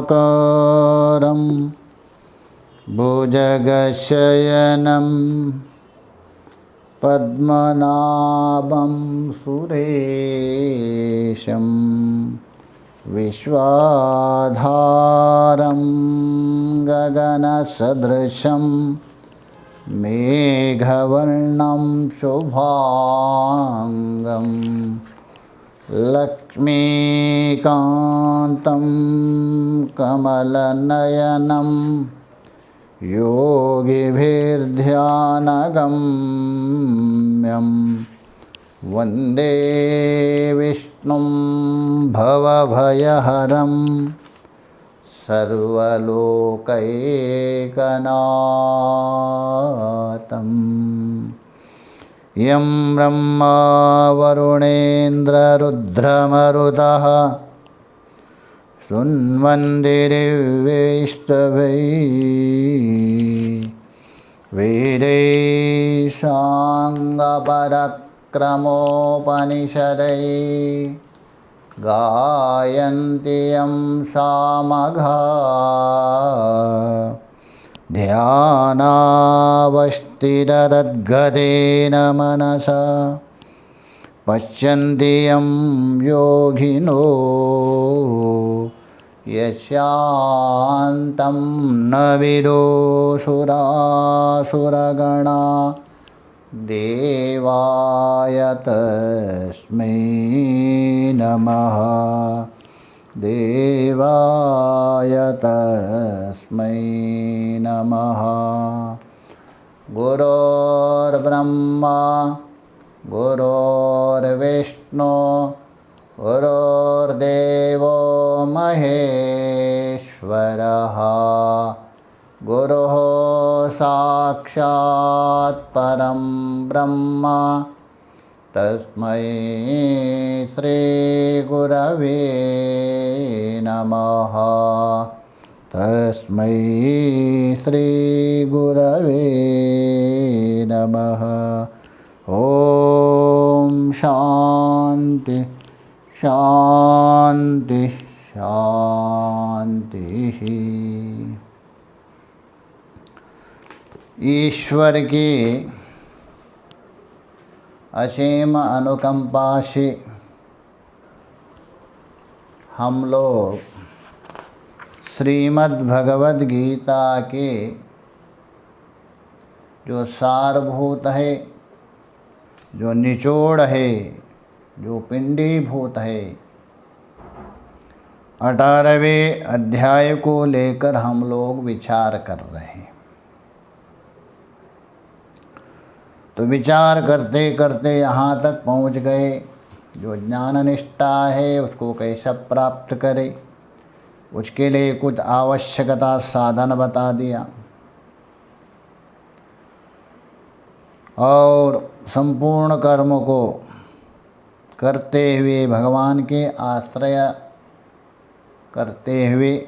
शान्तकारं भुजगशयनं पद्मनाभं सुरेशं विश्वाधारं गगनसदृशं मेघवर्णं शुभांगं लक्ष्मीकान्तं कमलनयनं योगिभिर्ध्यानगम्यं वन्दे विष्णुं भवभयहरं सर्वलोकैकनाथम् यं ब्रह्मा वरुणेन्द्ररुद्रमरुतः शृण्वन्ति दिव्यैस्तवैः वेदैः साङ्गपराक्रमोपनिषदैः गायन्ति यं सामगाः ध्यानावस्थिततद्गतेन मनसा पश्यन्ति यं योगिनो यस्यान्तं न विदुषुरासुरगणा देवाय तस्मै नमः देवाय तस्मै नमः। गुरोर्ब्रह्मा गुरोर्विष्णु गुरोर्देवो महेश्वरः गुरुः साक्षात् परं ब्रह्म तस्मै श्रीगुरवे नमः तस्मै श्रीगुरवे नमः। ॐ शान्ति शान्ति शान्तिः। ईश्वर की असीम अनुकंपा से हम लोग श्रीमद् भगवद गीता के जो सारभूत है, जो निचोड़ है, जो पिंडीभूत है, 18वें अध्याय को लेकर हम लोग विचार कर रहे हैं। तो विचार करते करते यहाँ तक पहुँच गए। जो ज्ञान निष्ठा है उसको कैसे प्राप्त करे, उसके लिए कुछ आवश्यकता साधन बता दिया और संपूर्ण कर्म को करते हुए भगवान के आश्रय करते हुए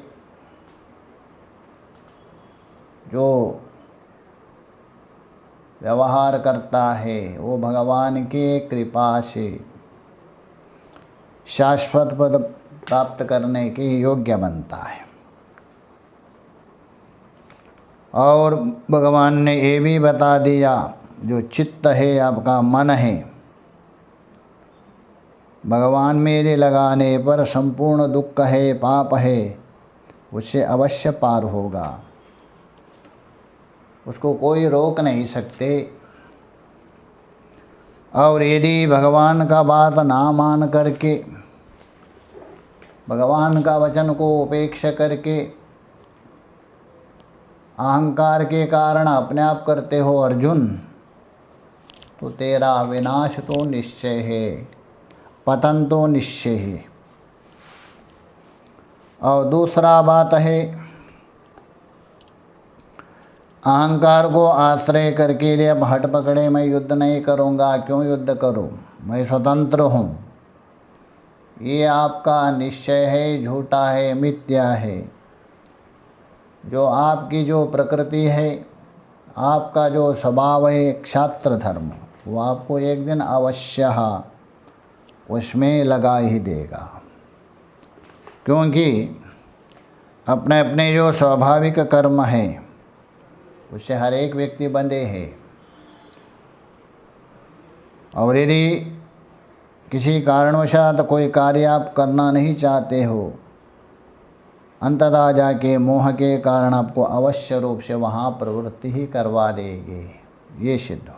जो व्यवहार करता है वो भगवान के कृपा से शाश्वत पद प्राप्त करने के योग्य बनता है। और भगवान ने ये भी बता दिया जो चित्त है, आपका मन है, भगवान मेरे लगाने पर संपूर्ण दुख है, पाप है, उससे अवश्य पार होगा, उसको कोई रोक नहीं सकते। और यदि भगवान का बात ना मान करके, भगवान का वचन को उपेक्षा करके अहंकार के कारण अपने आप करते हो अर्जुन, तो तेरा विनाश तो निश्चय है, पतन तो निश्चय है। और दूसरा बात है, अहंकार को आश्रय करके लिए अब हट पकड़े मैं युद्ध नहीं करूँगा, क्यों युद्ध करूँ, मैं स्वतंत्र हूँ, ये आपका निश्चय है, झूठा है, मिथ्या है। जो आपकी जो प्रकृति है, आपका जो स्वभाव है क्षात्र धर्म, वो आपको एक दिन अवश्य उसमें लगा ही देगा। क्योंकि अपने अपने जो स्वाभाविक कर्म है उससे हर एक व्यक्ति बंधे है। और यदि किसी कारणवशात कोई कार्य आप करना नहीं चाहते हो, अंततः जाके मोह के कारण आपको अवश्य रूप से वहाँ प्रवृत्ति ही करवा देंगे, ये सिद्ध हुआ।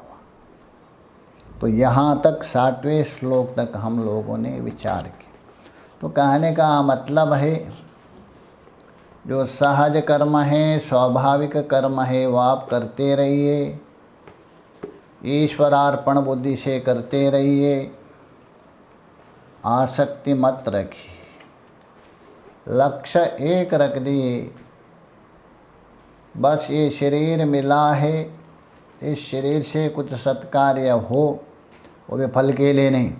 तो यहाँ तक 60वें श्लोक तक हम लोगों ने विचार किया। तो कहने का मतलब है जो सहज कर्म है, स्वाभाविक कर्म है, वो आप करते रहिए, ईश्वरार्पण बुद्धि से करते रहिए, आसक्ति मत रखिए। लक्ष्य एक रख दिए, बस ये शरीर मिला है, इस शरीर से कुछ सत्कार्य हो, वो भी फल के लिए नहीं।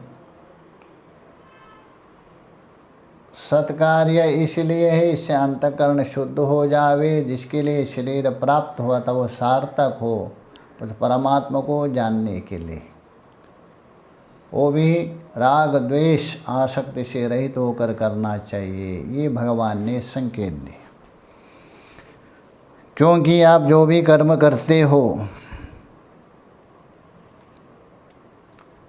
सत्कार्य इसलिए है, इससे अंतःकरण शुद्ध हो जावे, जिसके लिए शरीर प्राप्त हुआ था वो सार्थक हो उस परमात्मा को जानने के लिए। वो भी राग द्वेष आसक्ति से रहित होकर करना चाहिए, ये भगवान ने संकेत दिया। क्योंकि आप जो भी कर्म करते हो,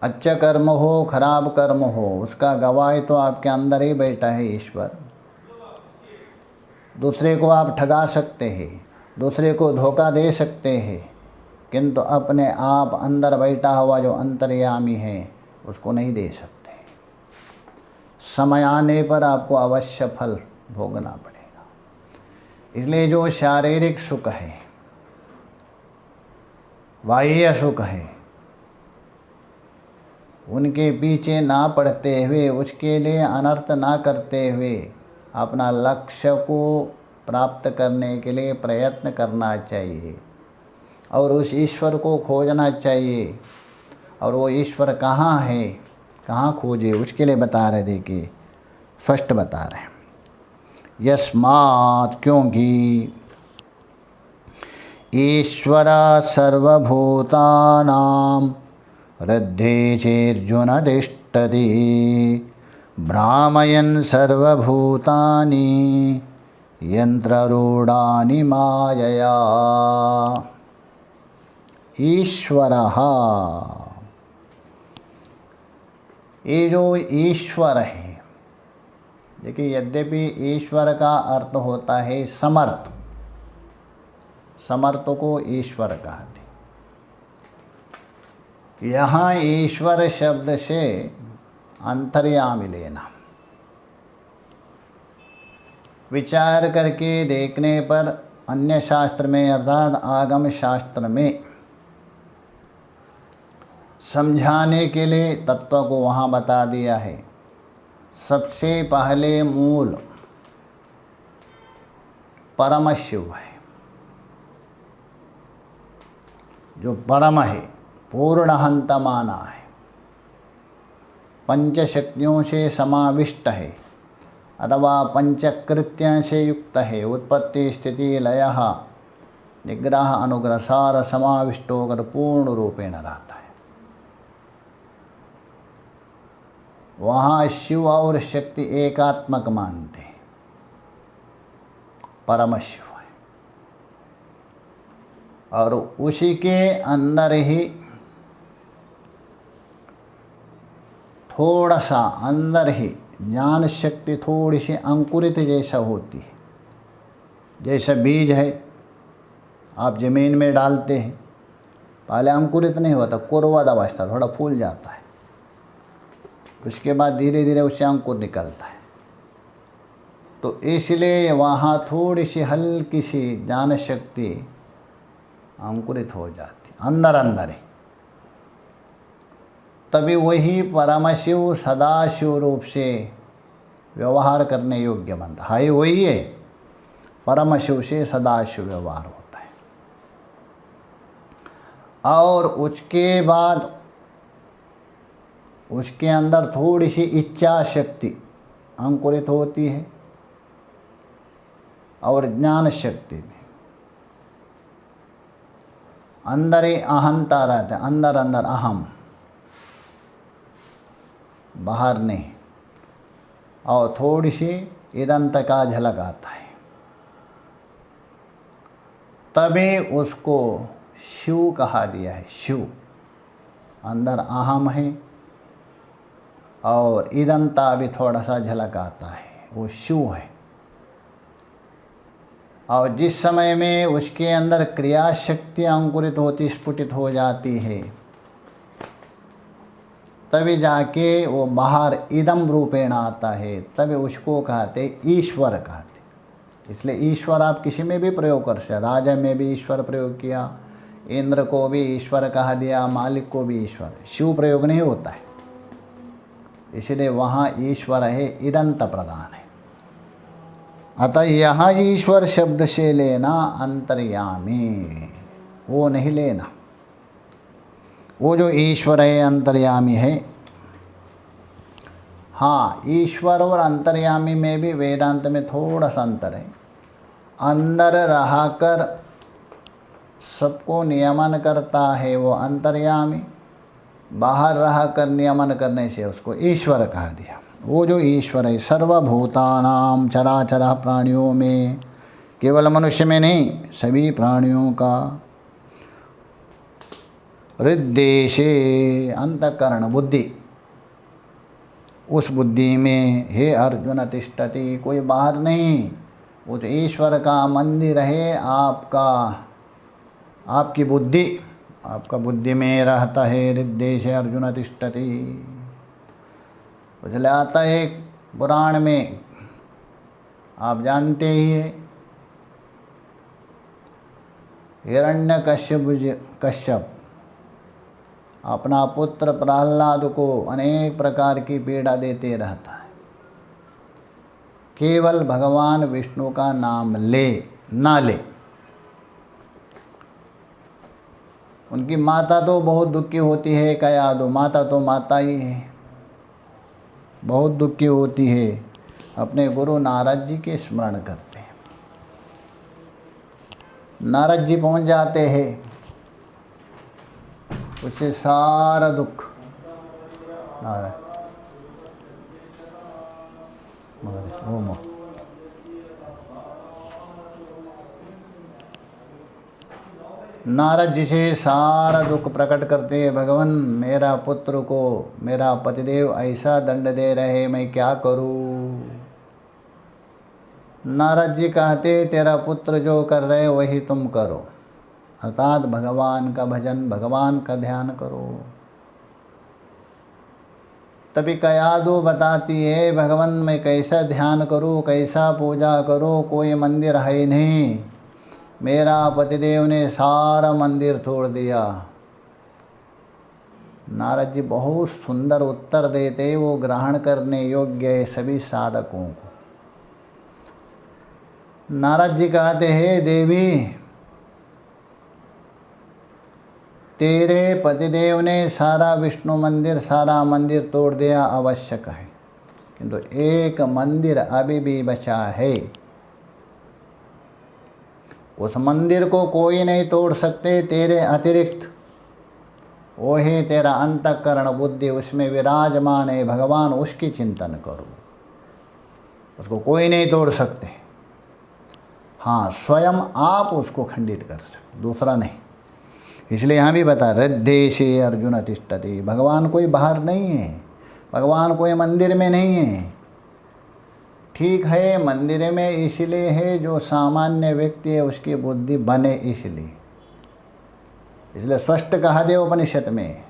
अच्छा कर्म हो खराब कर्म हो, उसका गवाही तो आपके अंदर ही बैठा है ईश्वर। दूसरे को आप ठगा सकते हैं, दूसरे को धोखा दे सकते हैं, किंतु अपने आप अंदर बैठा हुआ जो अंतर्यामी है उसको नहीं दे सकते। समय आने पर आपको अवश्य फल भोगना पड़ेगा। इसलिए जो शारीरिक सुख है, बाह्य सुख है, उनके पीछे ना पड़ते हुए, उसके लिए अनर्थ ना करते हुए अपना लक्ष्य को प्राप्त करने के लिए प्रयत्न करना चाहिए और उस ईश्वर को खोजना चाहिए। और वो ईश्वर कहाँ है, कहाँ खोजे, उसके लिए बता रहे, देखिए स्पष्ट बता रहे हैं। यस्मात्, क्योंकि ईश्वर सर्वभूतानां हृदये चेर्जुन तिष्ठति भ्रामयन् सर्वभूतानि यंत्ररूढ़ानि मायया। ईश्वरः, ये जो ईश्वर है, देखिए यद्यपि ईश्वर का अर्थ होता है समर्थ, समर्थ को ईश्वर कहते। यहाँ ईश्वर शब्द से अंतर्यामी लेना, विचार करके देखने पर अन्य शास्त्र में अर्थात आगम शास्त्र में समझाने के लिए तत्व को वहाँ बता दिया है। सबसे पहले मूल परम शिव है, जो परम है, पूर्णहंत माना है, पंचशक्तियों से समाविष्ट है अथवा पंचकृत्य से युक्त है, उत्पत्ति स्थिति लय निग्रह अनुग्रह सार समाविष्ट होकर पूर्ण रूपेण रहता है। वहाँ शिव और शक्ति एकात्मक मानते हैं, परम शिव है। और उसी के अंदर ही थोड़ा सा अंदर ही ज्ञान शक्ति थोड़ी सी अंकुरित जैसा होती है। जैसा बीज है, आप जमीन में डालते हैं, पहले अंकुरित नहीं होता, कुर्वद अवस्था, थोड़ा फूल जाता है, उसके बाद धीरे धीरे उससे अंकुर निकलता है। तो इसलिए वहाँ थोड़ी सी हल्की सी ज्ञान शक्ति अंकुरित हो जाती अंदर अंदर ही, तभी वही परमशिव सदाशिव रूप से व्यवहार करने योग्य बनता है। वही है, परमशिव से सदाशिव व्यवहार होता है। और उसके बाद उसके अंदर थोड़ी सी इच्छा शक्ति अंकुरित होती है और ज्ञान शक्ति में। अंदर ही अहंता रहता है, अंदर अंदर अहम, बाहर नहीं। और थोड़ी सी इदंत का झलक आता है, तभी उसको शिव कहा दिया है। शिव अंदर अहम है और इदंता भी थोड़ा सा झलक आता है, वो शिव है। और जिस समय में उसके अंदर क्रिया शक्ति अंकुरित होती, स्फुटित हो जाती है, तभी जाके वो बाहर इदम रूपेण आता है, तभी उसको कहते ईश्वर कहते। इसलिए ईश्वर आप किसी में भी प्रयोग कर सकते। राजा में भी ईश्वर प्रयोग किया, इंद्र को भी ईश्वर कहा दिया, मालिक को भी ईश्वर। शिव प्रयोग नहीं होता है, इसलिए वहाँ ईश्वर है, इदंत प्रधान है। अतः यहाँ ईश्वर शब्द से लेना अंतर्यामी, वो नहीं लेना। वो जो ईश्वर है अंतर्यामी है। हाँ, ईश्वर और अंतर्यामी में भी वेदांत में थोड़ा सा अंतर है। अंदर रहकर सबको नियमन करता है वो अंतर्यामी, बाहर रहकर नियमन करने से उसको ईश्वर कहा दिया। वो जो ईश्वर है सर्वभूतानां चराचर प्राणियों में, केवल मनुष्य में नहीं, सभी प्राणियों का हृद्देशे अंतःकरण बुद्धि, उस बुद्धि में हे अर्जुन तिष्ठति, कोई बाहर नहीं, वो तो ईश्वर का मंदिर है आपका, आपकी बुद्धि, आपका बुद्धि में रहता है। हृद्देशे अर्जुन तिष्ठति। चले आता है पुराण में, आप जानते ही है, हिरण्यकश्यप अपना पुत्र प्रहलाद को अनेक प्रकार की पीड़ा देते रहता है। केवल भगवान विष्णु का नाम ले ना ले। उनकी माता तो बहुत दुखी होती है, क्या दो, माता तो माता ही है, बहुत दुखी होती है। अपने गुरु नारद जी के स्मरण करते हैं। नारद जी पहुंच जाते हैं, उससे सारा दुख नारद जी से सारा दुख प्रकट करते हैं। भगवान, मेरा पुत्र को मेरा पतिदेव ऐसा दंड दे रहे, मैं क्या करूं? नारद जी कहते, तेरा पुत्र जो कर रहे वही तुम करो, अर्थात भगवान का भजन, भगवान का ध्यान करो। तभी कयादो बताती है, भगवान मैं कैसा ध्यान करूं, कैसा पूजा करूं, कोई मंदिर है नहीं, मेरा पतिदेव ने सारा मंदिर तोड़ दिया। नारद जी बहुत सुंदर उत्तर देते, वो ग्रहण करने योग्य है सभी साधकों को। नारद जी कहते हैं, देवी तेरे पतिदेव ने सारा विष्णु मंदिर, सारा मंदिर तोड़ दिया, आवश्यक है, किंतु एक मंदिर अभी भी बचा है। उस मंदिर को कोई नहीं तोड़ सकते तेरे अतिरिक्त। वो है तेरा अंतःकरण बुद्धि, उसमें विराजमान है भगवान, उसकी चिंतन करो, उसको कोई नहीं तोड़ सकते। हाँ, स्वयं आप उसको खंडित कर सकते, दूसरा नहीं। इसलिए यहाँ भी बता, हृद्देशे अर्जुन तिष्ठति, भगवान कोई बाहर नहीं है, भगवान कोई मंदिर में नहीं है। ठीक है, मंदिर में इसलिए है जो सामान्य व्यक्ति है उसकी बुद्धि बने, इसलिए स्पष्ट कहा दे उपनिषद में,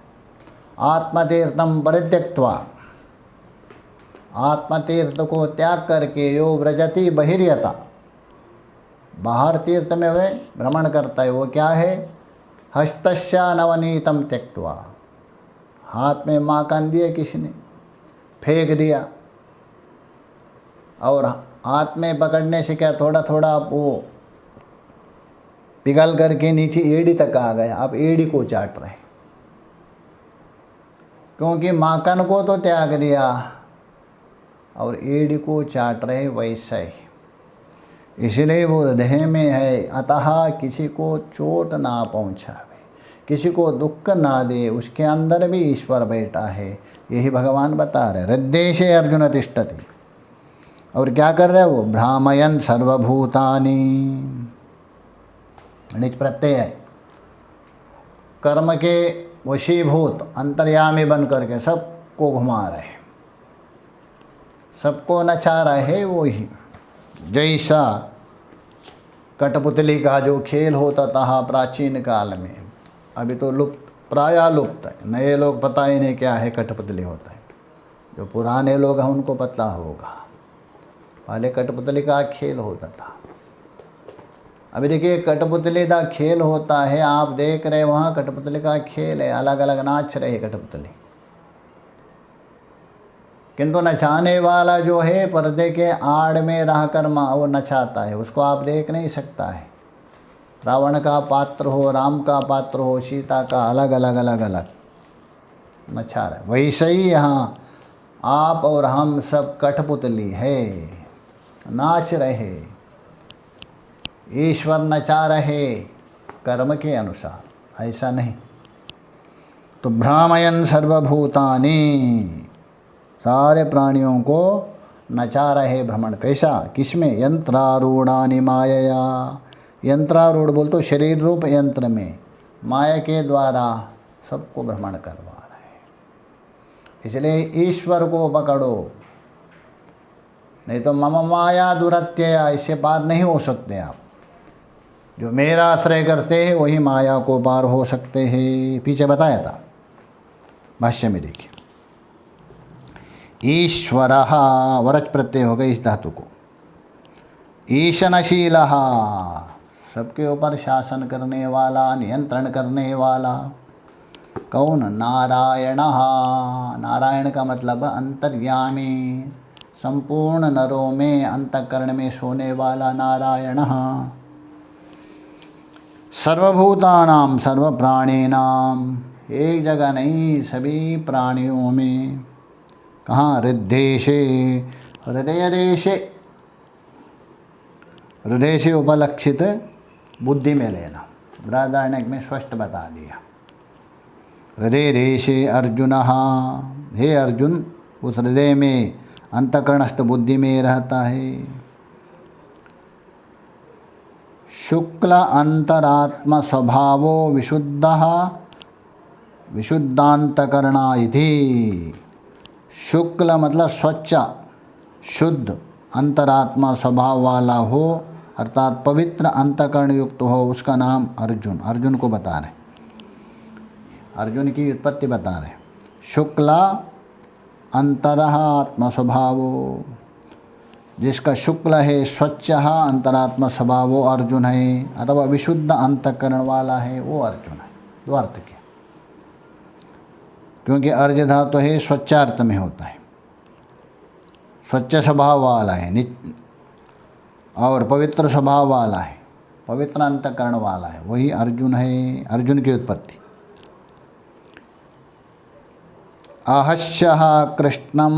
आत्मतीर्थम परित्यक्त्वा, आत्मतीर्थ को त्याग करके यो व्रजति बहिर्यता, बाहर तीर्थ में वह भ्रमण करता है, वो क्या है? हस्तस्या नवनीतम त्यक्त्वा, हाथ में माखन दिए किसी ने, फेंक दिया, और हाथ में पकड़ने से क्या थोड़ा थोड़ा वो पिघल करके नीचे एड़ी तक आ गया, आप एड़ी को चाट रहे, क्योंकि माखन को तो त्याग दिया और एड़ी को चाट रहे। वैसा ही इसलिए वो हृदय में है। अतः किसी को चोट ना पहुँचावे, किसी को दुख ना दे, उसके अंदर भी ईश्वर बैठा है। यही भगवान बता रहे। हृदय से अर्जुन तिष्ठति, और क्या कर रहे हैं वो? भ्रामयन सर्वभूतानि, निज प्रत्यय है, कर्म के वशीभूत अंतर्यामी बन करके सबको घुमा रहे, सबको नचा रहे। वो ही जैसा कठपुतली का जो खेल होता था प्राचीन काल में, अभी तो लुप्त, प्रायः लुप्त है। नए लोग पता ही नहीं क्या है कठपुतली होता है। जो पुराने लोग हैं उनको पता होगा। पहले कठपुतली का खेल होता था। अभी देखिए कठपुतली का खेल होता है, आप देख रहे वहाँ कठपुतली का खेल है, अलग अलग नाच रहे कठपुतली, किंतु नचाने वाला जो है पर्दे के आड़ में रहकर वो नचाता है, उसको आप देख नहीं सकता है। रावण का पात्र हो, राम का पात्र हो, सीता का, अलग अलग अलग अलग नचा रहा है। वैसे ही यहाँ आप और हम सब कठपुतली है, नाच रहे, ईश्वर नचा रहे कर्म के अनुसार, ऐसा नहीं। तो भ्रामयन सर्वभूतानि, सारे प्राणियों को नचा रहे भ्रमण। कैसा? किसमें? यंत्रारूढ़ानि मायया। यंत्रारूढ़ बोल तो शरीर रूप यंत्र में माया के द्वारा सबको भ्रमण करवा रहे। इसलिए ईश्वर को पकड़ो, नहीं तो मम माया दुरत्यया, इससे पार नहीं हो सकते आप। जो मेरा आश्रय करते हैं वही माया को पार हो सकते हैं। पीछे बताया था भाष्य में, देखिए ईश्वरः, वरच प्रत्यय हो गए इस धातु को। ईशनशीलः, सबके ऊपर शासन करने वाला, नियंत्रण करने वाला। कौन? नारायणः। नारायण का मतलब अंतर्यामी, संपूर्ण नरों में अंतःकरण में सोने वाला नारायणः। सर्वभूतानां सर्वप्राणिनां, एक जगह नहीं सभी प्राणियों में। कहाँ? हृद्देशे, हृदय देशे, हृदय से उपलक्षित बुद्धि में लेना। बृहदारण्यक में स्पष्ट बता दिया। हृदय देशे अर्जुनः, हे अर्जुन उस हृदय में अंतःकरणस्थ बुद्धि में रहता है। शुक्ल अंतरात्म स्वभावो विशुद्धः विशुद्धांतकरणा इति। शुक्ल मतलब स्वच्छ, शुद्ध, अंतरात्मा स्वभाव वाला हो, अर्थात पवित्र अंतःकरण युक्त हो, उसका नाम अर्जुन। अर्जुन को बता रहे, अर्जुन की उत्पत्ति बता रहे। शुक्ला अंतरः आत्म स्वभावो, जिसका शुक्ल है, स्वच्छ अंतरात्मा स्वभाव, वो अर्जुन है। अथवा विशुद्ध अंतःकरण वाला है, वो अर्जुन है। दो अर्थ के, क्योंकि अर्ज धातु है स्वच्छार्थ में होता है, स्वच्छ स्वभाव वाला है और पवित्र स्वभाव वाला है, पवित्र अंतःकरण वाला है, वही अर्जुन है। अर्जुन की उत्पत्ति। आहस्यः कृष्णं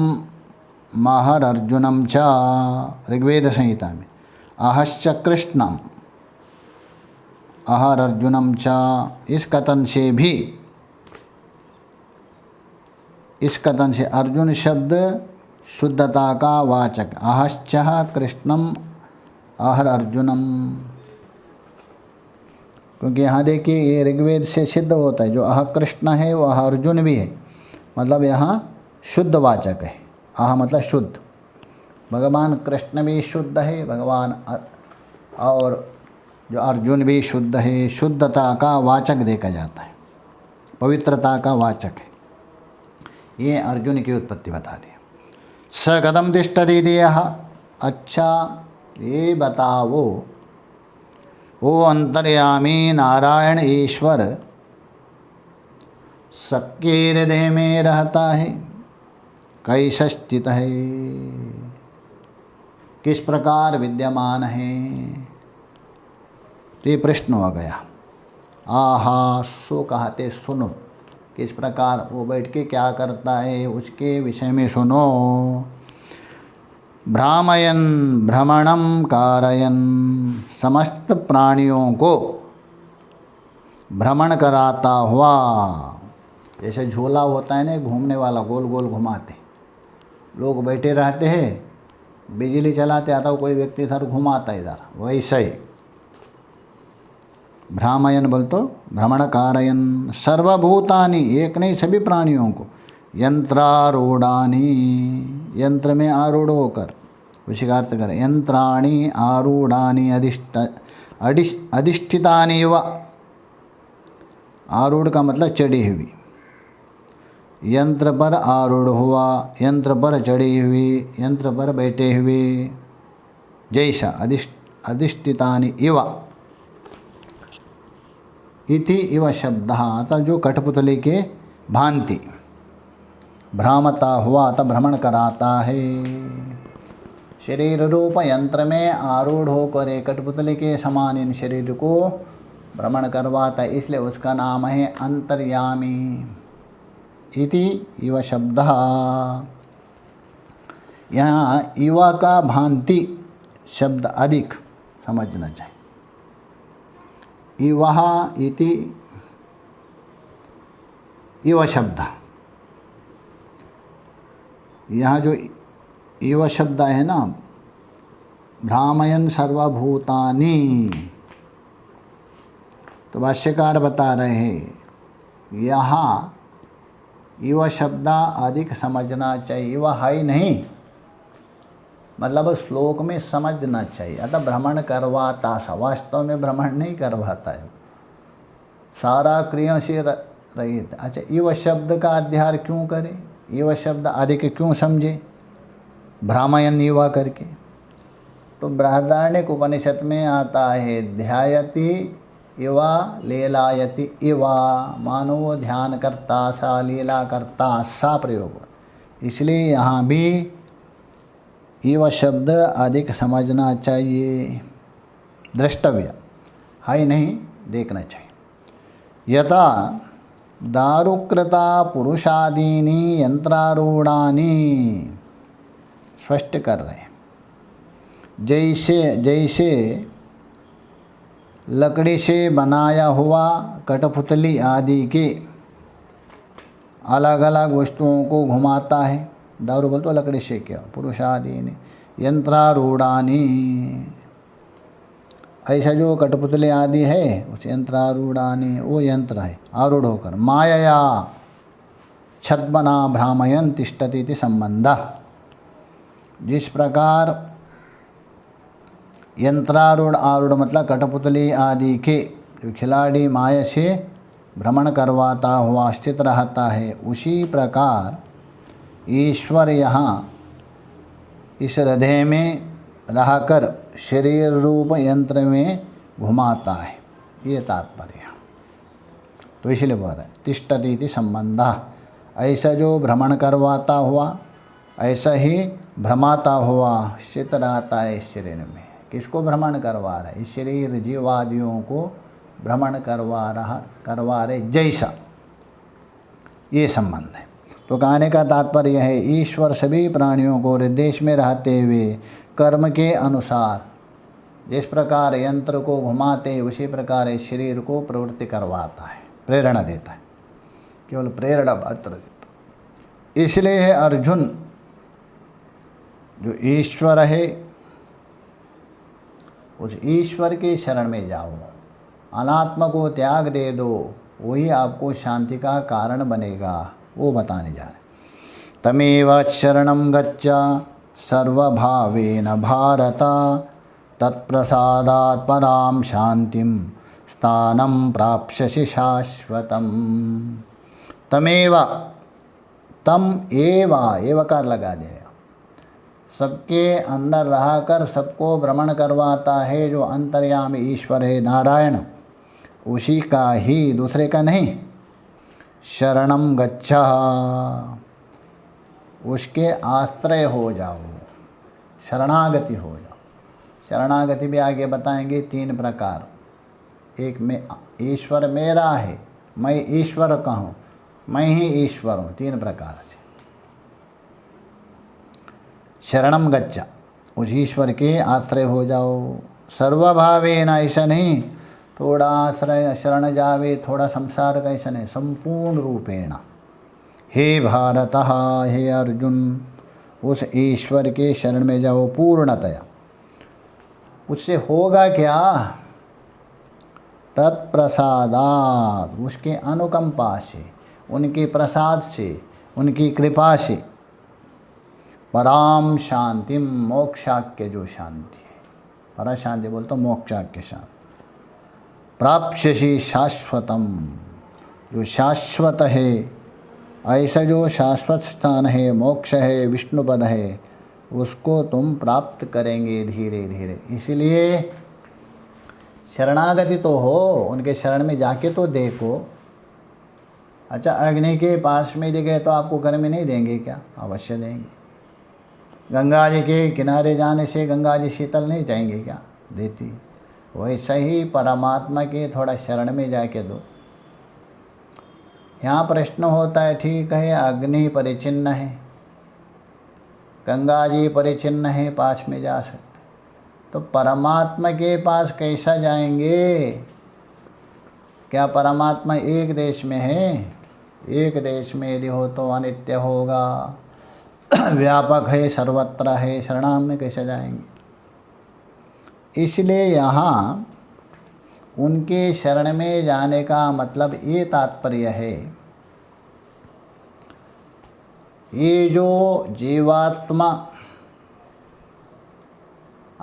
महर्जुनं च, ऋग्वेद संहिता में आहश्च कृष्णम आहर अर्जुनम च, इस कथन से भी, इस कथन से अर्जुन शब्द शुद्धता का वाचक। आहश्च कृष्णम आहर अर्जुनम, क्योंकि यहाँ देखिए ये ऋग्वेद से सिद्ध होता है, जो आह कृष्ण है वो आह अर्जुन भी है, मतलब यहाँ शुद्ध वाचक है। आह मतलब शुद्ध, भगवान कृष्ण भी शुद्ध है, भगवान और जो अर्जुन भी शुद्ध है। शुद्धता का वाचक देखा जाता है, पवित्रता का वाचक है। ये अर्जुन की उत्पत्ति बता दी। स कथम तिष्ठति देह, अच्छा ये बताओ वो अंतर्यामी नारायण ईश्वर सबके हृदय में रहता है, कैसा स्थित है, किस प्रकार विद्यमान है। तो ये प्रश्न हो गया। आहा, सो कहते सुनो, किस प्रकार वो बैठ के क्या करता है उसके विषय में सुनो। भ्रामयन भ्रमणम कारयन, समस्त प्राणियों को भ्रमण कराता हुआ। जैसे झूला होता है ना, घूमने वाला, गोल गोल घुमाते, लोग बैठे रहते हैं, बिजली चलाते आता है, कोई व्यक्ति इधर घुमाता है इधर, वैसे ही भ्रामयन बोल तो भ्रमण कारयन। सर्वभूतानि, एक नहीं सभी प्राणियों को, यंत्रारूढ़ानि, यंत्र में आरूढ़ होकर, उसी का अर्थ करें, यंत्राणि आरूढ़ानि अधिष्ठितानि व, आरूढ़ का मतलब चढ़ी हुई, यंत्र पर आरूढ़ हुआ, यंत्र पर चढ़ी हुई, यंत्र पर बैठे हुए, जैसा अधिष्ठितानि इव, इति इव शब्द, अतः जो कठपुतली के भांति भ्रामता हुआ अतः भ्रमण कराता है। शरीर रूप यंत्र में आरूढ़ होकर एक कठपुतली के समान इन शरीर को भ्रमण करवाता है, इसलिए उसका नाम है अंतर्यामी। इति इव शब्द, यहाँ इवा का भांति शब्द अधिक समझना चाहिए। इवः इति इव शब्द, यहाँ जो इव शब्द है ना, भ्रामयन सर्वभूतानि, तो भाष्यकार बता रहे हैं यहाँ इव शब्द अधिक समझना चाहिए। इव है नहीं, मतलब श्लोक में समझना चाहिए। अतः भ्रमण करवाता सा, वास्तव में भ्रमण नहीं करवाता है, सारा क्रिया से रहित। अच्छा, इव शब्द का अध्यार क्यों करें, इव शब्द अधिक क्यों समझे, भ्रामयन इवा करके? तो बृहदारण्यक उपनिषद में आता है, ध्यायति इवा लीलायति इवा, मानो वो ध्यान करता सा, लीला करता सा प्रयोग। इसलिए यहाँ भी इव शब्द अधिक समझना चाहिए, द्रष्टव्य है नहीं, देखना चाहिए। यथा दारुकृता पुरुषादीनि यंत्रारूढ़ानि, स्पष्ट कर रहे हैं, जैसे लकड़ी से बनाया हुआ कठपुतली आदि के अलग अलग वस्तुओं को घुमाता है। दारू बोल तो लकड़ी से क्या, पुरुषादीनि यंत्रारूढ़ानि, ऐसा जो कठपुतली आदि है उस यंत्रारूढ़ानि, वो यंत्र है आरूढ़ होकर, मायया छद्मना भ्रामयन तिष्ठति इति संबंधः। जिस प्रकार यंत्रारूढ़, आरूढ़ मतलब कठपुतली आदि के जो खिलाड़ी माया से भ्रमण करवाता हुआ स्थित रहता है, उसी प्रकार ईश्वर यहाँ इस हृदय में रहकर शरीर रूप यंत्र में घुमाता है, ये तात्पर्य। तो इसलिए बोल रहे हैं तिष्ठति इति संबंधः, ऐसा जो भ्रमण करवाता हुआ ऐसा ही भ्रमाता हुआ स्थित रहता है इस शरीर में। किसको भ्रमण करवा रहा है? इस शरीर जीवादियों को भ्रमण करवा रहे जैसा, ये संबंध है। तो कहने का तात्पर्य है, ईश्वर सभी प्राणियों को हृदय में रहते हुए कर्म के अनुसार जिस प्रकार यंत्र को घुमाते उसी प्रकार इस शरीर को प्रवृत्ति करवाता है, प्रेरणा देता है, केवल प्रेरणा मात्र देता। इसलिए है अर्जुन, जो ईश्वर है उस ईश्वर के शरण में जाओ, अनात्मा को त्याग दे दो, वही आपको शांति का कारण बनेगा, वो बताने जा रहे। तमेव शरणं गच्छ सर्वभावेन भारत, तत्प्रसादात् परां शांतिं स्थानं प्राप्स्यसि शाश्वतम्। तमेव, तम एवा, एवकार लगा दिया, सबके अंदर रहकर सबको भ्रमण करवाता है जो अंतर्यामी ईश्वर है नारायण, उसी का ही, दूसरे का नहीं। शरणं गच्छ, उसके आश्रय हो जाओ, शरणागति हो जाओ। शरणागति भी आगे बताएंगे 3 प्रकार। एक में ईश्वर मेरा है, मैं ईश्वर का हूँ, मैं ही ईश्वर हूँ, 3 प्रकार से। शरणं गच्छ, उस ईश्वर के आश्रय हो जाओ। सर्वभावेन ऐसा नहीं, थोड़ा आश्रय शरण जावे, थोड़ा संसार का ऐसा नहीं, संपूर्ण रूपेण। हे भारत, हे अर्जुन, उस ईश्वर के शरण में जाओ पूर्णतया। उससे होगा क्या? तत्प्रसादात्, उसके अनुकंपा से, उनके प्रसाद से, उनकी कृपा से, पराम शांतिम, मोक्षाक्य जो शांति है, परा शांति बोलते मोक्षाक्य शांति, प्राप्स्यसि शाश्वतम, जो शाश्वत है, ऐसा जो शाश्वत स्थान है, मोक्ष है, विष्णुपद है, उसको तुम प्राप्त करेंगे धीरे धीरे। इसलिए शरणागति तो हो, उनके शरण में जाके तो देखो। अच्छा, अग्नि के पास में ले गए तो आपको गर्मी नहीं देंगे क्या? अवश्य देंगे। गंगा जी के किनारे जाने से गंगा जी शीतल नहीं चाहेंगे क्या? देती है। वैसा ही परमात्मा के थोड़ा शरण में जाके दो। यहाँ प्रश्न होता है, ठीक है अग्नि परिचिन्न है, गंगा जी परिचिन्न है, पास में जा सकते, तो परमात्मा के पास कैसा जाएंगे? क्या परमात्मा एक देश में है? एक देश में यदि हो तो अनित्य होगा, व्यापक है, सर्वत्र है, शरणाम में कैसे जाएंगे? इसलिए यहाँ उनके शरण में जाने का मतलब ये तात्पर्य है, ये जो जीवात्मा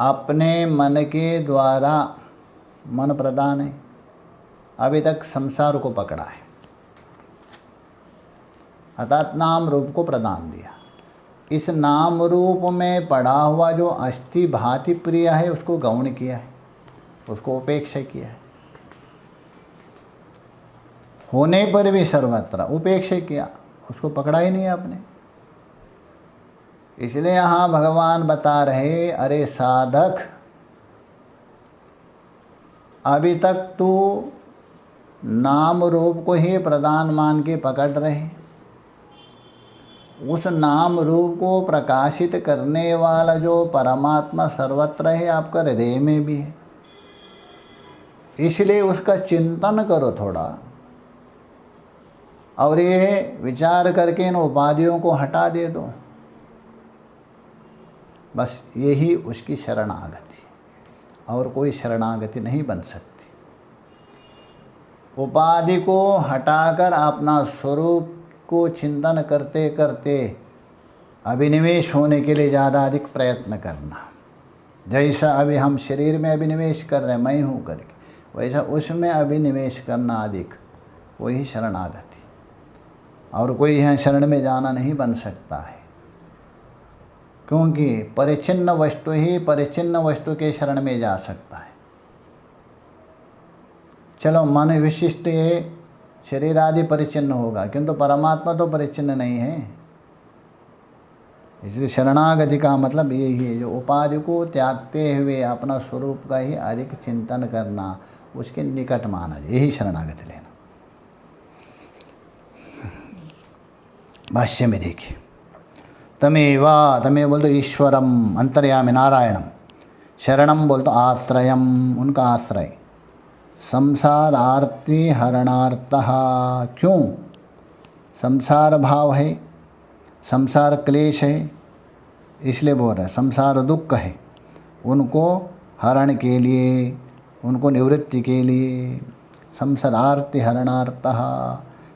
अपने मन के द्वारा, मन प्रदान है, अभी तक संसार को पकड़ा है, अर्थात नाम रूप को प्रदान दिया। इस नाम रूप में पड़ा हुआ जो अस्थि भाति प्रिय है, उसको गौण किया है, उसको उपेक्षा किया है। होने पर भी सर्वत्र उपेक्षा किया, उसको पकड़ा ही नहीं आपने। इसलिए यहाँ भगवान बता रहे, अरे साधक, अभी तक तू नाम रूप को ही प्रधान मान के पकड़ रहे। उस नाम रूप को प्रकाशित करने वाला जो परमात्मा सर्वत्र है, आपका हृदय में भी है। इसलिए उसका चिंतन करो थोड़ा, और ये विचार करके इन उपाधियों को हटा दे दो। बस यही उसकी शरणागति, और कोई शरणागति नहीं बन सकती। उपाधि को हटाकर अपना स्वरूप को चिंतन करते करते अभिनिवेश होने के लिए ज़्यादा अधिक प्रयत्न करना। जैसा अभी हम शरीर में अभिनिवेश कर रहे हैं, मैं हूँ करके, वैसा उसमें अभिनिवेश करना अधिक, वही शरणागति। और कोई यहाँ शरण में जाना नहीं बन सकता है, क्योंकि परिचिन्न वस्तु ही परिचिन्न वस्तु के शरण में जा सकता है। चलो मन विशिष्ट ये शरीर आदि परिचिन्न होगा, किंतु परमात्मा तो परिचिन्न नहीं है। इसलिए शरणागति का मतलब यही है, जो उपाधि को त्यागते हुए अपना स्वरूप का ही अधिक चिंतन करना, उसके निकट माना, यही शरणागति लेना। भाष्य में देखिए, तमेवा, तमेव बोल दो ईश्वरम, अंतर्यामी नारायणम, शरणम बोल तो आश्रयम, उनका आश्रय, संसारार्ति हरणार्थः, क्यों? संसार भाव है, संसार क्लेश है, इसलिए बोल रहे हैं संसार दुख है, उनको हरण के लिए, उनको निवृत्ति के लिए, संसारार्ति हरणार्थः,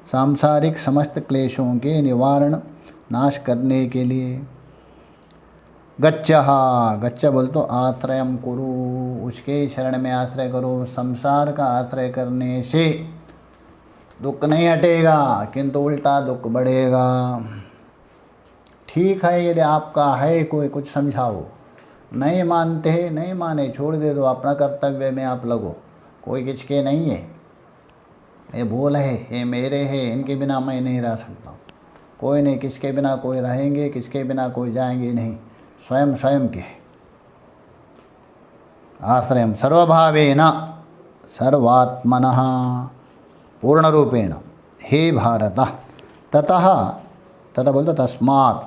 सांसारिक समस्त क्लेशों के निवारण नाश करने के लिए। गच्छः, गच्छ बोल तो आश्रयम कुरु, उसके शरण में आश्रय करो। संसार का आश्रय करने से दुख नहीं हटेगा, किंतु उल्टा दुख बढ़ेगा। ठीक है, यदि आपका है कोई, कुछ समझाओ, नहीं मानते, नहीं माने, छोड़ दे दो, अपना कर्तव्य में आप लगो, कोई किसके नहीं है, ये भूल है, ये मेरे है, इनके बिना मैं नहीं रह सकता। कोई नहीं, किसके बिना कोई रहेंगे, किसके बिना कोई जाएंगे नहीं, स्वयं स्वयं के। आश्रयम सर्वभावेन सर्वात्मनः पूर्ण रूपेण, हे भारत, ततः, ततः बोलते तस्मात्,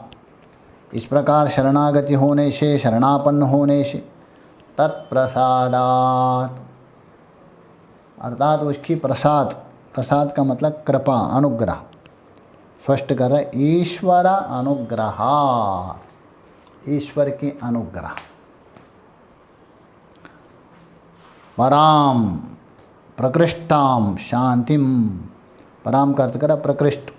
इस प्रकार शरणागति होने से, शरणापन्न होने से, तत्प्रसादात अर्थात उसकी प्रसाद, प्रसाद का मतलब कृपा, अनुग्रह, स्पष्ट कर रहे, ईश्वर अनुग्रह, ईश्वर की अनुग्रह, पराम प्रकृष्टाम शांतिम, पराम का अर्थ करा प्रकृष्ट,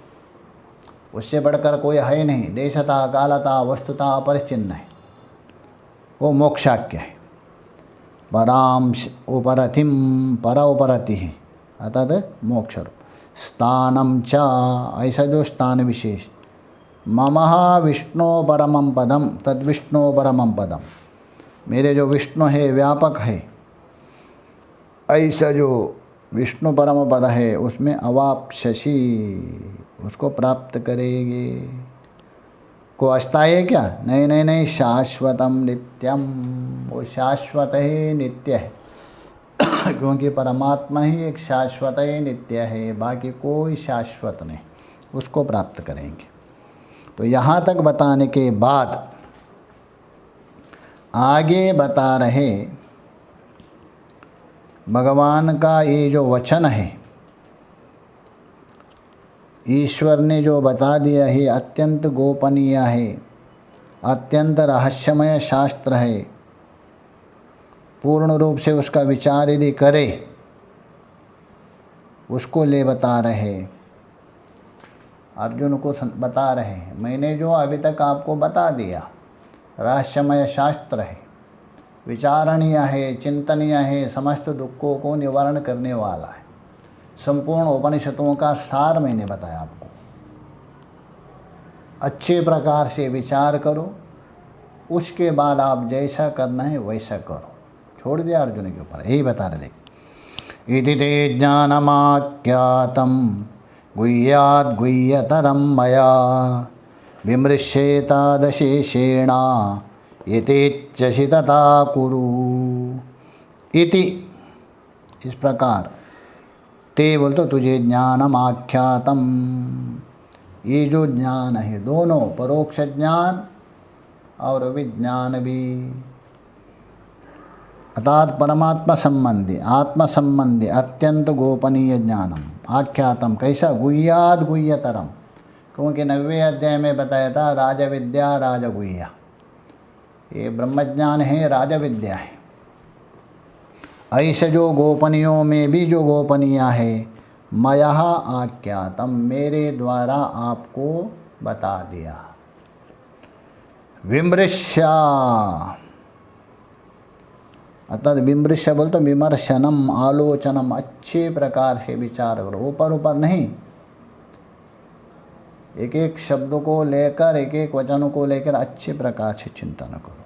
उससे बढ़कर कोई है नहीं, देशता कालता वस्तुता अपरिचिन्न है, वो मोक्षाख्य है। पराम उपरतिम, परा उपरति है अर्थात मोक्ष रूप। स्थानम च, ऐसा जो स्थान विशेष, ममः विष्णु परमं पदम, तद विष्णु परमं पदम, मेरे जो विष्णु है व्यापक है, ऐसा जो विष्णु परम पद है उसमें अवाप्स्यसि, उसको प्राप्त करेंगे। को अस्थायी है क्या? नहीं नहीं नहीं, शाश्वतम नित्यम, वो शाश्वत है, नित्य है, क्योंकि परमात्मा ही एक शाश्वत है, नित्य है, बाकी कोई शाश्वत नहीं, उसको प्राप्त करेंगे। तो यहाँ तक बताने के बाद आगे बता रहे भगवान का ये जो वचन है, ईश्वर ने जो बता दिया है, अत्यंत गोपनीय है, अत्यंत रहस्यमय शास्त्र है, पूर्ण रूप से उसका विचार यदि करे, उसको ले बता रहे, अर्जुन को बता रहे हैं। मैंने जो अभी तक आपको बता दिया, रहस्यमय शास्त्र है, विचारणीय है, चिंतनीय है, समस्त दुखों को निवारण करने वाला है, संपूर्ण उपनिषदों का सार मैंने बताया आपको। अच्छे प्रकार से विचार करो, उसके बाद आप जैसा करना है वैसा करो। छोड़ दिया अर्जुन के ऊपर, यही बता रहे थे। इति ते ज्ञानमाख्यातं गुह्याद् गुह्यतरं मया विमृश्येतादशेषेण यतेच्छसि तथा कुरु। इति, इस प्रकार, ते बोल तो तुझे ज्ञानमाख्यातम, ये जो ज्ञान है, दोनों परोक्ष ज्ञान और विज्ञान भी, अर्थात परमात्मा संबंधी, आत्मा संबंधी अत्यंत गोपनीय ज्ञानम, आख्यातम कैसा? गुह्याद् गुह्यतरम, क्योंकि 90वें अध्याय में बताया था राजविद्या राजगुह्या, ये ब्रह्मज्ञान है, राजविद्या है। ऐसे जो गोपनीयों में भी जो गोपनीय है, मया आख्यातम, मेरे द्वारा आपको बता दिया। विमृश्या, अर्थात विमृश्य बोल तो विमर्शनम, आलोचनम, अच्छे प्रकार से विचार करो, ऊपर ऊपर नहीं, एक एक शब्द को लेकर, एक एक वचन को लेकर अच्छे प्रकार से चिंतन करो।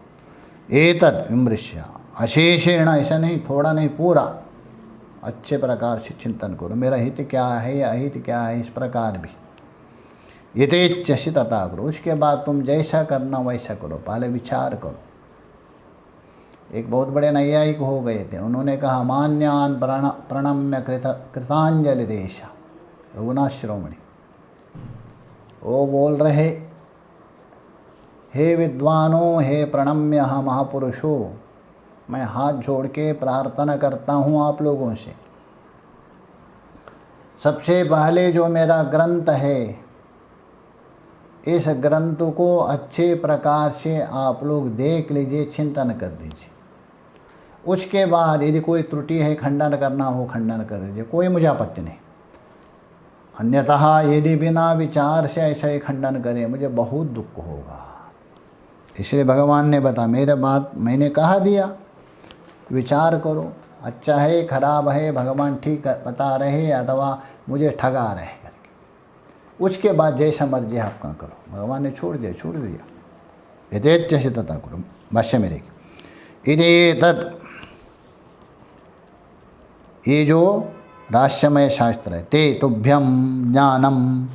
एतत् विमृश्य अशेषेण, ऐसा नहीं, थोड़ा नहीं, पूरा अच्छे प्रकार से चिंतन करो, मेरा हित क्या है, अहित क्या है, इस प्रकार भी। यथेच्छसि तथा करो, उसके बाद तुम जैसा करना वैसा करो, पहले विचार करो। एक बहुत बड़े नैयायिक हो गए थे, उन्होंने कहा मान्यान प्रणम्य कृतांजलि देश, रघुनाथ शिरोमणि, वो बोल रहे, हे विद्वानों, हे प्रणम्य महापुरुषों, मैं हाथ जोड़ के प्रार्थना करता हूँ आप लोगों से, सबसे पहले जो मेरा ग्रंथ है, इस ग्रंथ को अच्छे प्रकार से आप लोग देख लीजिए, चिंतन कर दीजिए। उसके बाद यदि कोई त्रुटि है, खंडन करना हो खंडन कर दीजिए, कोई मुझे आपत्ति नहीं। अन्यतः यदि बिना विचार से ऐसा ही खंडन करें, मुझे बहुत दुख होगा। इसलिए भगवान ने बता, मेरे बात मैंने कहा दिया, विचार करो, अच्छा है खराब है, भगवान ठीक बता रहे अथवा मुझे ठगा रहे करके, उसके बाद जैसा मर्जी आपका करो। भगवान ने छोड़ दिया। यथेच्छसि तथा करो, भाष्य में देखिए। इति तत्, ये जो रहस्यमय शास्त्र है, ते तुभ्यम ज्ञानम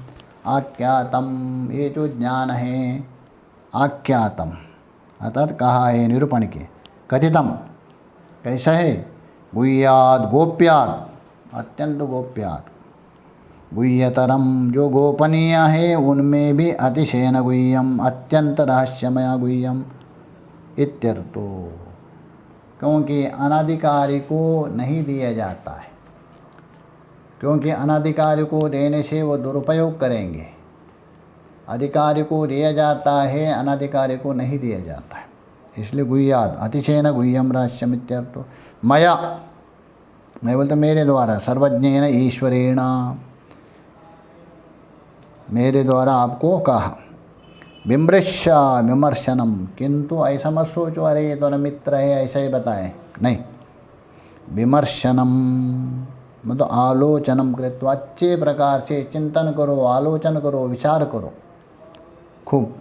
आख्यातम, ये जो ज्ञान है आख्यातम, अर्थात कहा है, निरूपण के, कथितम, कैसा है? गुह्याद गोप्याद, अत्यंत गोप्याद, गुह्यतरम, जो गोपनीय है उनमें भी अतिशयन गुह्यम, अत्यंत रहस्यमय गुह्यम इत्यर्थो। क्योंकि अनाधिकारी को नहीं दिया जाता है, क्योंकि अनाधिकारी को देने से वो दुरुपयोग करेंगे। अधिकारी को दिया जाता है, अनाधिकारी को नहीं दिया जाता है, इसलिए गुह्यात अतिशयन गुह्यम रहस्यम इत्यर्थो। मया, मैं बोलता मेरे द्वारा, सर्वज्ञेन ईश्वरेण, मेरे द्वारा आपको कहा। विमृश्य विमर्शनम, किंतु ऐसा मत सोचो अरे ये तो न मित्र है ऐसा ही बताए, नहीं। विमर्शनम मतलब आलोचनम कृत्वा, अच्छे प्रकार से चिंतन करो, आलोचन करो, विचार करो खूब।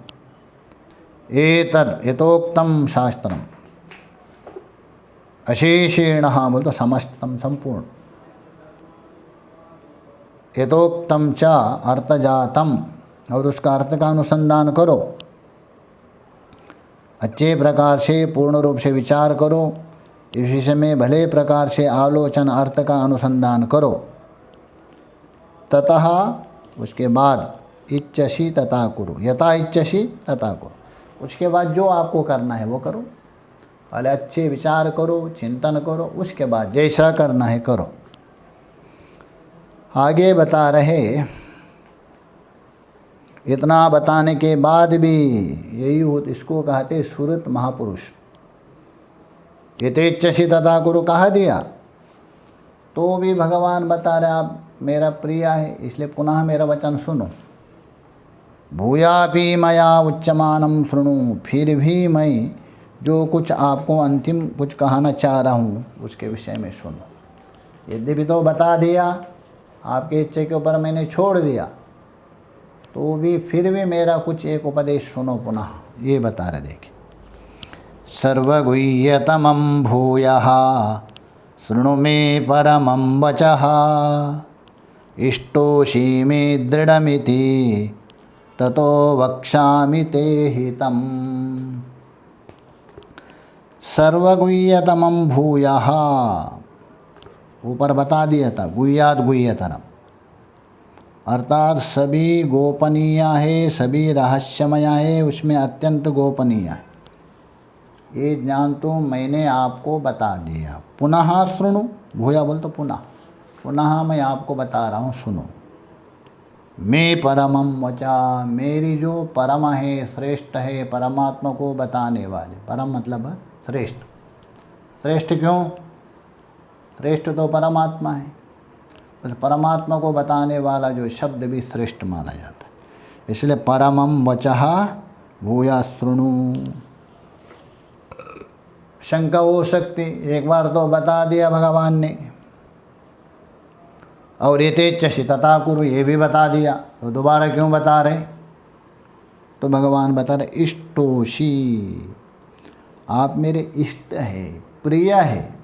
एतद यथोक्तम शास्त्रम, अशेषेण बोल तो समस्तम संपूर्ण, यथोक्तम च अर्थजातम, और उसका अर्थ का अनुसंधान करो, अच्छे प्रकार से पूर्ण रूप से विचार करो, इस विषय में भले प्रकार से आलोचन अर्थ का अनुसंधान करो। ततः उसके बाद इच्छसि तथा कुरु, यथा इच्छसि तथा कुरु, उसके बाद जो आपको करना है वो करो। पहले अच्छे विचार करो, चिंतन करो, उसके बाद जैसा करना है करो। आगे बता रहे, इतना बताने के बाद भी यही हो, इसको कहते सुरत महापुरुष। यथेच्छसि तथा कुरु कहा दिया तो भी भगवान बता रहे आप मेरा प्रिय है, इसलिए पुनः मेरा वचन सुनो। भूयापि मया उच्यमानं शृणु, फिर भी मैं जो कुछ आपको अंतिम कुछ कहना चाह रहा हूँ उसके विषय में सुनो। यद्यपि तो बता दिया, आपके इच्छा के ऊपर मैंने छोड़ दिया, तो भी फिर भी मेरा कुछ एक उपदेश सुनो पुनः। ये बता रहे, देखिए। सर्वगुह्यतमं भूयः शृणु मे परमं वचः, इष्टोषि मे दृढमिति ततो वक्ष्यामि ते हितम्। सर्वगुह्यतमं भूयः, ऊपर बता दिया था, गुह्यात गुह्यतरम, अर्थात सभी गोपनीय है, सभी रहस्यमय है, उसमें अत्यंत गोपनीय है। ये ज्ञान तो मैंने आपको बता दिया। पुनः शृणु, भूया बोल तो पुनः, पुनः मैं आपको बता रहा हूँ, सुनो। मैं परमं वचा, मेरी जो परम है, श्रेष्ठ है, परमात्मा को बताने वाले, परम मतलब श्रेष्ठ। श्रेष्ठ क्यों? श्रेष्ठ तो परमात्मा है, उस परमात्मा को बताने वाला जो शब्द भी श्रेष्ठ माना जाता है, इसलिए परमं वचः भूया शृणु। शंका हो सकती, एक बार तो बता दिया भगवान ने, और यथेच्छसि तथा कुरु ये भी बता दिया, तो दोबारा क्यों बता रहे? तो भगवान बता रहे इष्टोषि, आप मेरे इष्ट है, प्रिय है।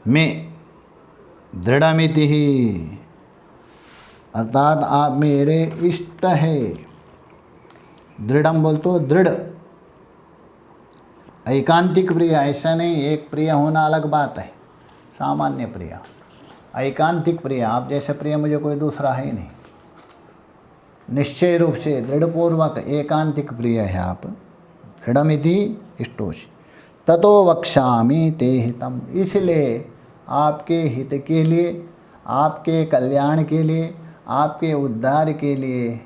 मैं दृढ़मिति ही, अर्थात आप मेरे इष्ट है। दृढ़म बोल तो दृढ़, एकांतिक प्रिय, ऐसा नहीं एक प्रिय होना अलग बात है, सामान्य प्रिय, एकांतिक प्रिय। आप जैसे प्रिय मुझे कोई दूसरा है ही नहीं, निश्चय रूप से दृढ़पूर्वक एकांतिक प्रिय है आप। दृढ़मिति इष्टोषि ततो वक्ष्यामि ते हितम, इसलिए आपके हित के लिए, आपके कल्याण के लिए, आपके उद्धार के लिए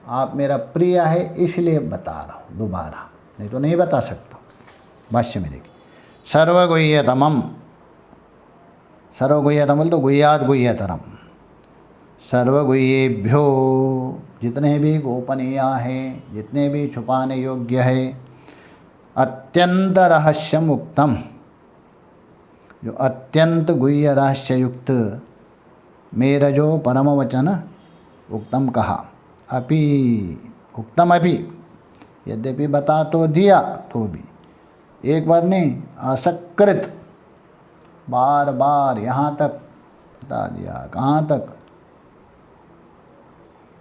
आप मेरा प्रिय है, इसलिए बता रहा हूँ दोबारा, नहीं तो नहीं बता सकता। भाष्य में देखिए, सर्वगुह्यतमम, सर्वगुह्यतम बोल तो गुह्यात गुह्यतरम, सर्वगुह्येभ्यो, जितने भी गोपनीय हैं, जितने भी छुपाने योग्य है, अत्यंत रहस्यम उक्तम, जो अत्यंत गुह्य रहस्य युक्त मेरा जो परम वचन उक्तम कहा, अपि उक्तम अपि, यद्यपि बता तो दिया तो भी एक बार नहीं, असकृत, बार बार यहाँ तक बता दिया। कहाँ तक?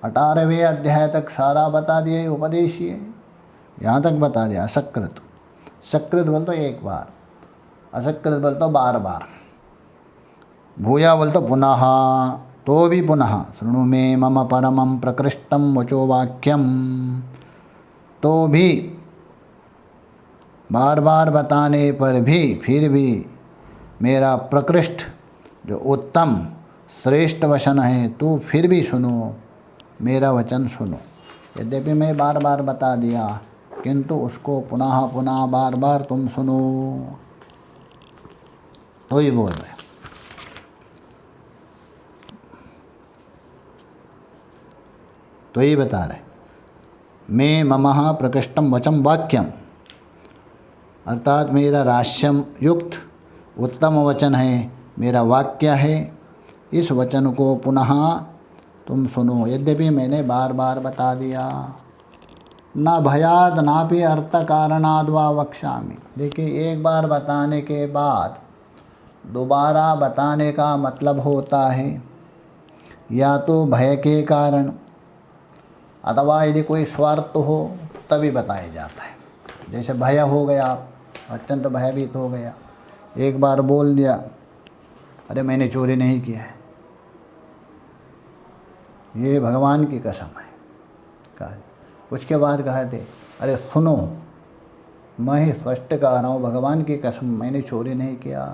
18वें अध्याय तक सारा बता दिया, ये उपदेश ही है, यहाँ तक बता दिया। असकृत, सकृत बोल तो एक बार, असकृत बोल तो बार बार, भूया बोल तो पुनः, तो भी पुनः शृणु मे मम परमं प्रकृष्टं वचो वाक्यम, तो भी बार बार बताने पर भी फिर भी मेरा प्रकृष्ट जो उत्तम श्रेष्ठ वचन है, तो फिर भी सुनो, मेरा वचन सुनो। यद्यपि मैं बार बार बता दिया, किंतु उसको पुनः पुनः बार बार तुम सुनो। तो ही बोल रहे, तो ही बता रहे, मैं ममः प्रकृष्टम वचम वाक्यम, अर्थात मेरा राश्यम युक्त उत्तम वचन है, मेरा वाक्य है। इस वचन को पुनः तुम सुनो, यद्यपि मैंने बार बार बता दिया। न भयाद नापि अर्थ कारणाद वा वक्ष्यामि। देखिए, एक बार बताने के बाद दोबारा बताने का मतलब होता है या तो भय के कारण, अथवा यदि कोई स्वार्थ हो तभी बताया जाता है। जैसे भय हो गया, अत्यंत भयभीत हो गया, एक बार बोल दिया, अरे मैंने चोरी नहीं किया है, ये भगवान की कसम है, कहा। उसके बाद कहा थे, अरे सुनो, मैं ही स्पष्ट कह रहा हूँ, भगवान की कसम मैंने चोरी नहीं किया,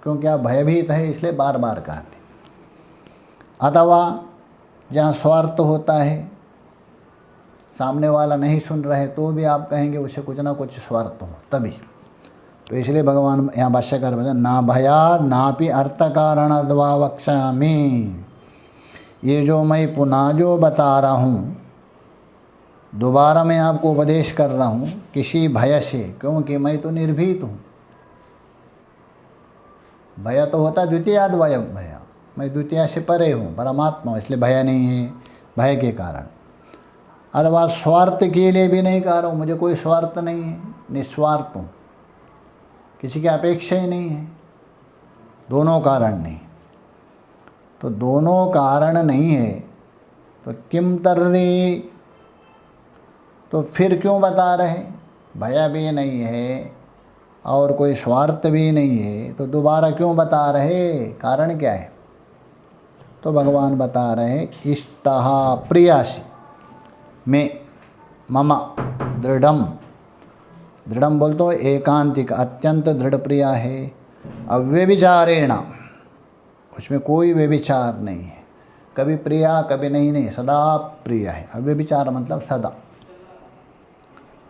क्योंकि आप भयभीत है इसलिए बार बार कहते। अथवा जहाँ स्वार्थ होता है, सामने वाला नहीं सुन रहे तो भी आप कहेंगे उसे कुछ ना कुछ स्वार्थ हो, तभी। तो इसलिए भगवान यहाँ भाष्यकार बताए, ना भयाद नापि अर्थ कारण अथवा वक्ष्यामि। ये जो मैं पुनः जो बता रहा हूँ, दोबारा मैं आपको उपदेश कर रहा हूँ किसी भय से, क्योंकि मैं तो निर्भीत हूँ। भय तो होता द्वितीयाद भय, मैं द्वितीय से परे हूँ, परमात्मा, इसलिए भय नहीं है, भय के कारण। अथवा स्वार्थ के लिए भी नहीं कह रहा हूँ, मुझे कोई स्वार्थ नहीं है, निस्वार्थ हूँ, किसी की अपेक्षा ही नहीं है। दोनों कारण नहीं, तो दोनों कारण नहीं है तो किम तर्री, तो फिर क्यों बता रहे? भय भी नहीं है और कोई स्वार्थ भी नहीं है, तो दोबारा क्यों बता रहे? कारण क्या है? तो भगवान बता रहे, इष्टः प्रियासि में मम दृढ़म, दृढ़म बोल तो एकांतिक, अत्यंत दृढ़ प्रिया है, अव्यभिचारेण, उसमें कोई व्यभिचार नहीं है, कभी प्रिया कभी नहीं, सदा प्रिय है। अव्यभिचार मतलब सदा,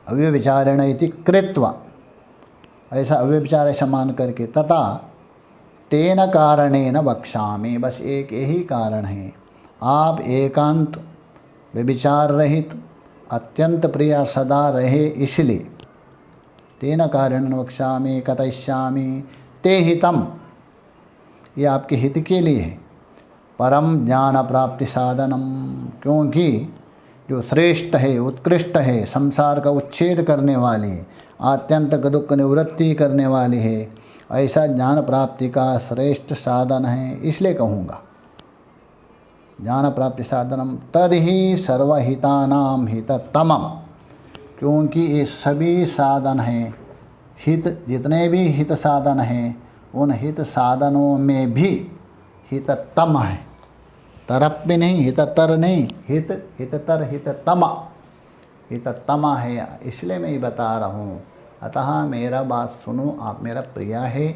अव्यभिचारेण इति कृत्वा, ऐसा अव्यभिचार ऐसा मान करके, तथा तेन कारणेन वक्ष्यामि, बस एक यही कारण है, आप एकांत व्यभिचार रहित अत्यंत प्रिया सदा रहे, इसलिए तेन कारणेन वक्ष्यामि कथयिष्यामि ते हितम, ये आपके हित के लिए है। परम ज्ञान प्राप्ति साधनम, क्योंकि जो श्रेष्ठ है, उत्कृष्ट है, संसार का उच्छेद करने वाली, आत्यंत दुख निवृत्ति करने वाली है, ऐसा ज्ञान प्राप्ति का श्रेष्ठ साधन है, इसलिए कहूँगा ज्ञान प्राप्ति साधनम तद ही सर्वहितानाम हिततमम, क्योंकि ये सभी साधन हैं, हित जितने भी हित साधन हैं, उन हित साधनों में भी हिततम है, तरफ भी नहीं, हिततर नहीं, हित हिततर हिततम, हिततम है, इसलिए मैं ये बता रहा हूँ। अतः मेरा बात सुनो, आप मेरा प्रिय है,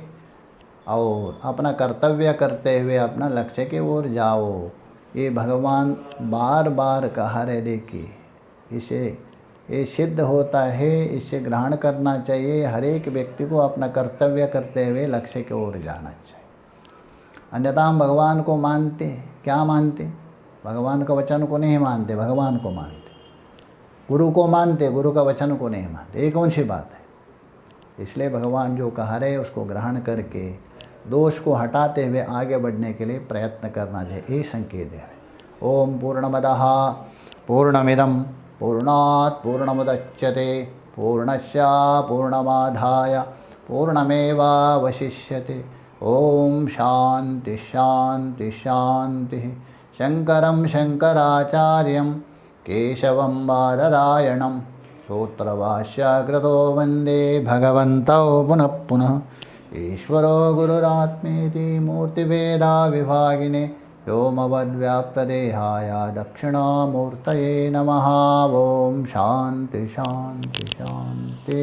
और अपना कर्तव्य करते हुए अपना लक्ष्य की ओर जाओ। ये भगवान बार बार कहा रहे, देखिए इसे ये सिद्ध होता है, इसे ग्रहण करना चाहिए। हर एक व्यक्ति को अपना कर्तव्य करते हुए लक्ष्य की ओर जाना चाहिए, अन्यथा हम भगवान को मानते, क्या मानते? भगवान का वचन को नहीं मानते, भगवान को मानते, गुरु को मानते, गुरु का वचन को नहीं मानते। ये कौन सी बात है? इसलिए भगवान जो कह रहे उसको ग्रहण करके दोष को हटाते हुए आगे बढ़ने के लिए प्रयत्न करना चाहिए, ये संकेत है। ओम पूर्णमदः पूर्णमिदं पूर्णात् पूर्णमुदच्यते पूर्णस्य पूर्णमादाय पूर्णमेवावशिष्यते। ओम शांति शांति शांति। शंकरं शंकराचार्यं केशवं बादरायणं सूत्रभाष्यकृतो वन्दे भगवन्तौ पुनः पुनः। ईश्वरो गुरुरात्मेति मूर्तिभेदा विभागिने व्योमवद्व्याप्तदेहाय दक्षिणामूर्तये नमः। ओम शांति शांति शांति।